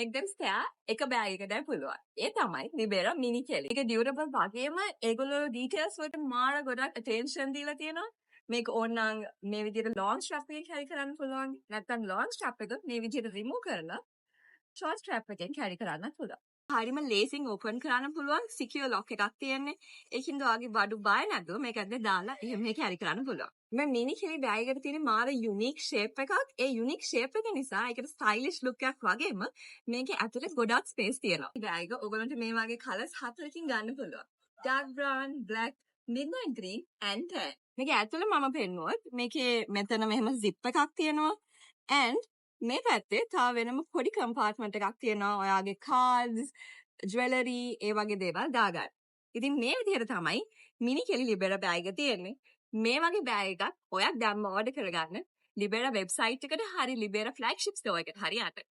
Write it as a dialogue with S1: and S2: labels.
S1: make them stare එක bag එකටයි පුළුවන්. ඒ තමයි Libera mini kelly. ඒක durable වගේම ඒගොල්ලෝ details වලට මාර ගොඩක් attention දීලා තියෙනවා. මේක ඕනනම් මේ විදිහට long strap එකකින් carry කරන්න පුළුවන්. නැත්නම් long strap එක මේ විදිහට remove කරලා short strap එකෙන් carry කරන්න පුළුවන්. හරිම ලේසියෙන් open කරන්න පුළුවන් secure lock එකක් තියෙන්නේ. ඒකින්ද ඔයාගේ බඩු බය නැතුව මේක ඇතුලේ දාලා එහෙම carry කරන්න පුළුවන්. මේ mini kelly bag එකට තියෙන මාර unique shape එකක්. ඒ unique shape එක නිසා ඒකට stylish look එකක් වගේම මේකේ ඇතුලේ ගොඩක් space තියෙනවා. මේ bag එක ඔයගොල්ලන්ට මේ වගේ colors 4කින් ගන්න පුළුවන්. dark brown, black, midnight green and tan. මේකේ ඇතුලේ මම පෙන්නුවොත් මේකේ මෙතන මෙහෙම zip එකක් තියෙනවා. and මේ පැත්තේ තව වෙනම පොඩි කම්පාර්ට්මන්ට් එකක් තියෙනවා ඔයාගේ cards, jewelry ඒ වගේ දේවල් දාගන්න. ඉතින් මේ විදිහට තමයි mini kelly Libera bag එක තියෙන්නේ. මේ වගේ bag එකක් ඔයා දැම්ම order කරගන්න Libera website එකට හරි Libera flagship store එකට හරි යට.